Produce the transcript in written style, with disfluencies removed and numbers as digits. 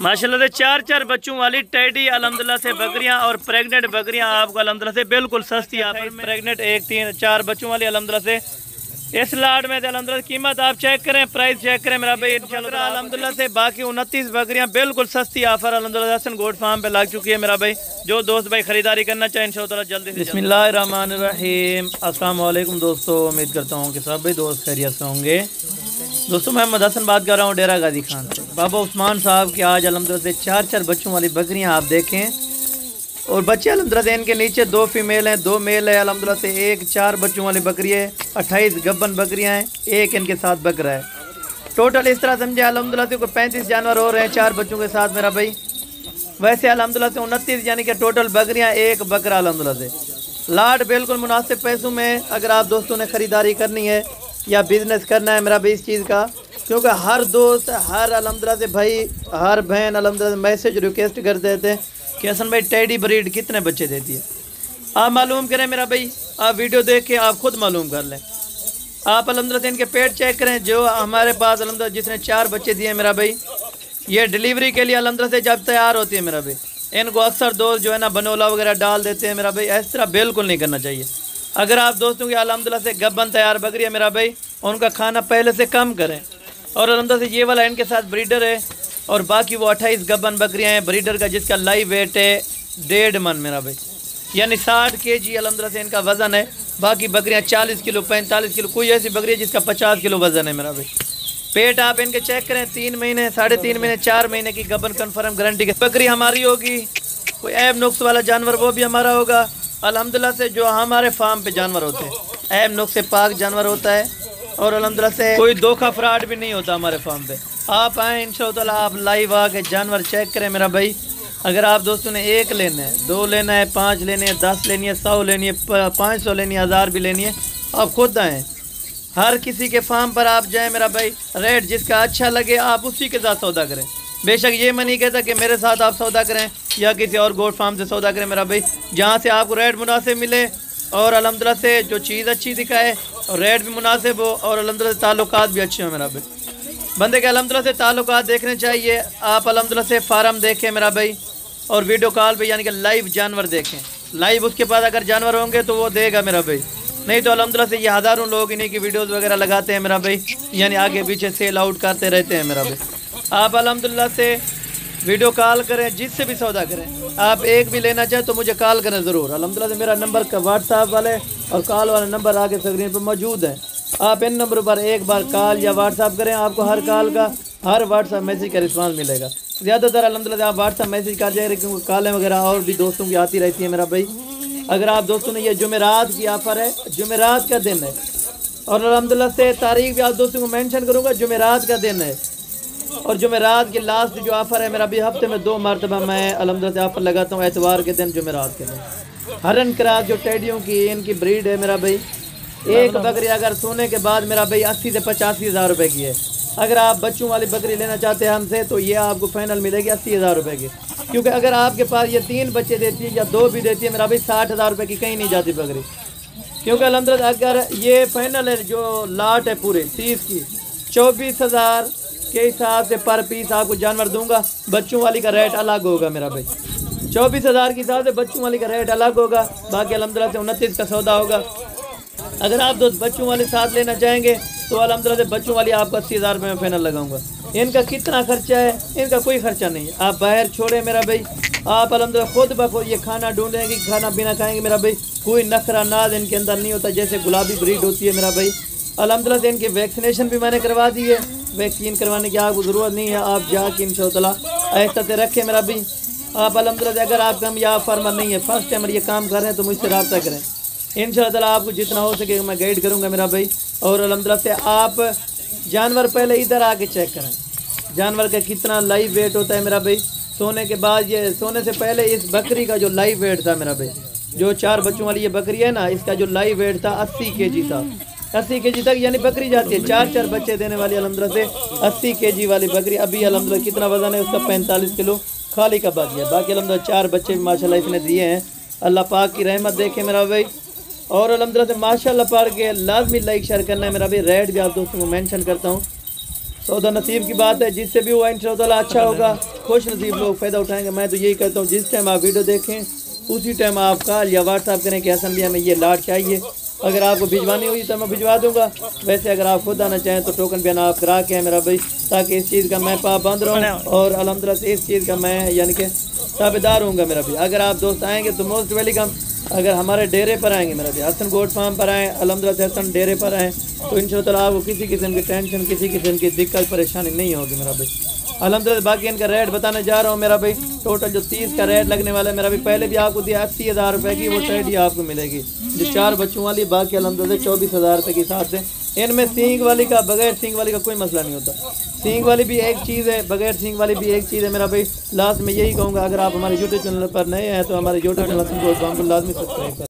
माशाल्लाह से चार चार बच्चों वाली टेडी अल्हम्दुलिल्लाह से बकरियां और प्रेग्नेंट बकरियां आपको अल्हम्दुलिल्लाह से बिल्कुल सस्ती आप प्रेग्नेंट एक तीन चार बच्चों वाली अल्हम्दुलिल्लाह से इस लाट में अल्हम्दुलिल्लाह कीमत आप चेक करें, प्राइस चेक करें मेरा भाई इंशाल्लाह अल्हम्दुलिल्लाह से। बाकी 29 बकरियां बिल्कुल सस्ती ऑफर अल्हम्दुलिल्लाह हसन गोट फार्म पे लग चुकी है मेरा भाई। जो दोस्त भाई खरीदारी करना चाहे इंशाल्लाह जल्दी से। बिस्मिल्लाहिर्रहमानिर्रहीम, अस्सलाम वालेकुम दोस्तों, उम्मीद करता हूँ कि सब भाई दोस्त खैरियत से होंगे। दोस्तों मैं मोहम्मद हसन बात कर रहा हूँ डेरा गाजी खान से। बाबा उस्मान साहब की आज अल्हम्दुलिल्लाह से चार चार बच्चों वाली बकरियाँ आप देखें और बच्चे अल्हम्दुलिल्लाह से इनके नीचे 2 फीमेल हैं 2 मेल है अल्हम्दुलिल्लाह से। एक 4 बच्चों वाली बकरी है, 28 गब्बन बकरियां हैं, एक इनके साथ बकरा है। टोटल इस तरह समझे अल्हम्दुलिल्लाह से कोई 35 जानवर हो रहे हैं 4 बच्चों के साथ मेरा भाई। वैसे अल्हम्दुलिल्लाह से 29 यानी कि टोटल बकरियां एक बकरा अल्हम्दुलिल्लाह से। लाट बिल्कुल मुनासिब पैसों में अगर आप दोस्तों ने ख़रीदारी करनी है या बिज़नेस करना है मेरा भाई इस चीज़ का, क्योंकि हर दोस्त हर अल्हम्दुलिल्लाह से भाई हर बहन अल्हम्दुलिल्लाह से मैसेज रिक्वेस्ट कर देते हैं कि हसन भाई टेडी ब्रीड कितने बच्चे देती है। आप मालूम करें मेरा भाई, आप वीडियो देख के आप खुद मालूम कर लें। आप अल्हम्दुलिल्लाह से इनके पेट चेक करें। जो हमारे पास अल्हम्दुलिल्लाह जिसने 4 बच्चे दिए मेरा भाई, ये डिलीवरी के लिए अल्हम्दुलिल्लाह से जब तैयार होती है मेरा भाई, इनको अक्सर दोस्त जो है ना बनोला वगैरह डाल देते हैं मेरा भाई। इस तरह बिल्कुल नहीं करना चाहिए। अगर आप दोस्तों की अल्हम्दुलिल्लाह से गब्बन तैयार बकरी है मेरा भाई, उनका खाना पहले से कम करें। और अल्हम्दुलिल्लाह से ये वाला इनके साथ ब्रीडर है और बाकी वो 28 गब्बन बकरियां हैं ब्रीडर का, जिसका लाइव वेट है 1.5 मन मेरा भाई, यानी 60 kg अल्हम्दुलिल्लाह से इनका वज़न है। बाकी बकरियां 40 किलो 45 किलो, कोई ऐसी बकरी है जिसका 50 किलो वज़न है मेरा भाई। पेट आप इनके चेक करें, 3 महीने 3.5 महीने 4 महीने की गब्बन कन्फर्म गारंटी की बकरी हमारी होगी। कोई ऐब नुक्स वाला जानवर वो भी हमारा होगा अल्हम्दुलिल्लाह से। जो हमारे फार्म पे जानवर होते हैं ऐब नुक्स से पाक जानवर होता है और अल्हम्दुलिल्लाह से कोई धोखा फ्रॉड भी नहीं होता हमारे फार्म पे। आप आएँ इंशाअल्लाह, आप लाइव आके जानवर चेक करें मेरा भाई। अगर आप दोस्तों ने 1 लेना है 2 लेना है 5 लेने हैं 10 लेनी है 100 लेनी है 500 लेनी है 1000 भी लेनी है, आप खुद आएँ। हर किसी के फार्म पर आप जाएं मेरा भाई, रेट जिसका अच्छा लगे आप उसी के साथ सौदा करें। बेशक ये मैं नहीं कहता कि मेरे साथ आप सौदा करें या किसी और गोट फार्म से सौदा करें मेरा भाई, जहाँ से आपको रेट मुनासिब मिले और अल्हम्दुलिल्लाह से जो चीज़ अच्छी दिखाए और रेट भी मुनासिब हो और अल्हम्दुलिल्लाह से ताल्लुकात भी अच्छे हो मेरा भाई। बंदे के अल्हम्दुलिल्लाह से ताल्लुकात देखने चाहिए। आप अल्हम्दुलिल्लाह से फार्म देखें मेरा भाई और वीडियो कॉल पे यानी कि लाइव जानवर देखें। लाइव उसके पास अगर जानवर होंगे तो वो देगा मेरा भाई, नहीं तो अल्हम्दुलिल्लाह से ये हज़ारों लोग इन्हीं की वीडियोस वगैरह लगाते हैं मेरा भाई, यानी आगे पीछे सेल आउट करते रहते हैं मेरा भाई। आप अल्हम्दुलिल्लाह से वीडियो कॉल करें, जिससे भी सौदा करें। आप एक भी लेना चाहें तो मुझे कॉल करें ज़रूर। अल्हम्दुलिल्लाह से मेरा नंबर का व्हाट्सएप वाले और कॉल वाला नंबर आगे स्क्रीन पर मौजूद है। आप इन नंबर पर एक बार कॉल या व्हाट्सएप करें, आपको हर कॉल का हर व्हाट्सएप मैसेज का रिस्पांस मिलेगा। ज़्यादातर अल्हम्दुलिल्लाह आप व्हाट्सएप मैसेज कर जाएंगे क्योंकि कॉलें वगैरह और भी दोस्तों की आती रहती है मेरा भाई। अगर आप दोस्तों ने ये जुमेरात की ऑफ़र है, जुमेरात का दिन है और अल्हम्दुलिल्लाह से तारीख भी आप दोस्तों को मेंशन करूँगा, जुमेरात का दिन है। और जुमेरात की लास्ट जो ऑफ़र है मेरा भी, हफ्ते में 2 मरतबा मैं अल्हम्दुलिल्लाह से ऑफ़र लगाता हूँ, एतवार के दिन जुमेरात के दिन। हरन क्रास जो टेडियों की इनकी ब्रीड है मेरा भाई, एक बकरी अगर सोने के बाद मेरा भाई 80 से 85 हज़ार रुपये की है। अगर आप बच्चों वाली बकरी लेना चाहते हैं हमसे तो ये आपको फाइनल मिलेगी 80 हज़ार रुपये की, क्योंकि अगर आपके पास ये 3 बच्चे देती है या 2 भी देती है मेरा भाई 60 हज़ार रुपये की कहीं नहीं जाती बकरी। क्योंकि अल्हम्दुलिल्लाह अगर ये फाइनल है जो लाट है पूरे 30 की 24,000 के हिसाब से पर पीस आपको जानवर दूंगा। बच्चों वाली का रेट अलग होगा मेरा भाई, 24,000 के हिसाब से बच्चों वाली का रेट अलग होगा। बाकी अल्हम्दुलिल्लाह से 29 का सौदा होगा। अगर आप दोस्त बच्चों वाले साथ लेना चाहेंगे तो अल्हम्दुलिल्लाह से बच्चों वाली आपको 80 हज़ार रुपये में फाइनल लगाऊंगा। इनका कितना खर्चा है, इनका कोई खर्चा नहीं है। आप बाहर छोड़े मेरा भाई, आप अल्हम्दुलिल्लाह खुद ब खुद ये खाना ढूंढेंगे, खाना पीना खाएंगे मेरा भाई। कोई नखरा नाज इनके अंदर नहीं होता जैसे गुलाबी ब्रीड होती है मेरा भाई। अल्हम्दुलिल्लाह से इनकी वैक्सीनेशन भी मैंने करवा दी है, वैक्सीन करवाने की आपको ज़रूरत नहीं है। आप जाके इंशाअल्लाह ऐसा से रखें मेरा भाई। आप अल्हम्दुलिल्लाह से अगर आप कामयाब फार्मर नहीं है, फर्स्ट टाइम ये काम कर रहे हैं तो मुझसे रब्ता करें। इंशाअल्लाह आपको जितना हो सके मैं गाइड करूँगा मेरा भाई। और अल्हम्दुलिल्लाह से आप जानवर पहले इधर आके चेक करें, जानवर का कितना लाइव वेट होता है मेरा भाई। सोने के बाद ये सोने से पहले इस बकरी का जो लाइव वेट था मेरा भाई, जो 4 बच्चों वाली ये बकरी है ना, इसका जो लाइव वेट था 80 kg था। 80 kg तक यानी बकरी जाती है, 4 बच्चे देने वाली अल्हम्दुलिल्लाह से 80 kg वाली बकरी। अभी अल्हम्दुलिल्लाह कितना वज़न है उसका 45 किलो खाली का बाकी है। बाकी अल्हम्दुलिल्लाह 4 बच्चे माशाल्लाह इसने दिए हैं। अल्लाह पाक की रहमत देखे मेरा भाई। और अल्हम्दुलिल्लाह से माशाल्लाह पढ़ के लाजमी लाइक शेयर करना है मेरा भाई। रेट भी आप दोस्तों को मेंशन करता हूँ। सौदा नसीब की बात है, जिससे भी हुआ इंशाअल्लाह अच्छा होगा, खुश नसीब लोग फ़ायदा उठाएंगे। मैं तो यही कहता हूँ जिस टाइम आप वीडियो देखें उसी टाइम आप कॉल या व्हाट्सअप करें कि हसन भैया हमें ये लाट चाहिए। अगर आपको भिजवानी हुई तो मैं भिजवा दूंगा। वैसे अगर आप खुद आना चाहें तो टोकन बयान आप करा के हैं मेरा भाई, ताकि इस चीज़ का मैं पाबंद रहूँ और अल्हम्दुलिल्लाह से इस चीज़ का मैं यानी कि ताबेदार हूँगा मेरा भाई। अगर आप दोस्त आएँगे तो मोस्ट वेलकम। अगर हमारे डेरे पर आएंगे मेरा भाई, हसन गोट फार्म पर आएँ, अल्हम्दुलिल्लाह से हसन डेरे पर आएँ, तो इंशाअल्लाह आपको किसी किस्म की टेंशन, किसी किस्म की दिक्कत परेशानी नहीं होगी मेरा भाई। अल्हम्दुलिल्लाह बाकी इनका रेट बताने जा रहा हूँ मेरा भाई। टोटल जो 30 का रेट लगने वाला है मेरा भाई, पहले भी आपको दिया 80,000 रुपये की वो टेडी आपको मिलेगी जो 4 बच्चों वाली। बाकी अल्हम्दुलिल्लाह 24,000 रुपये के हिसाब से। इनमें सींग वाली का बगैर सींग वाली का कोई मसला नहीं होता। सींग वाली भी एक चीज़ है, बगैर सींग वाली भी एक चीज़ है मेरा भाई। लास्ट में यही कहूँगा, अगर आप हमारे यूट्यूब चैनल पर नए हैं तो हमारे यूट्यूब चैनल को लाजमी सब्सक्राइब करें।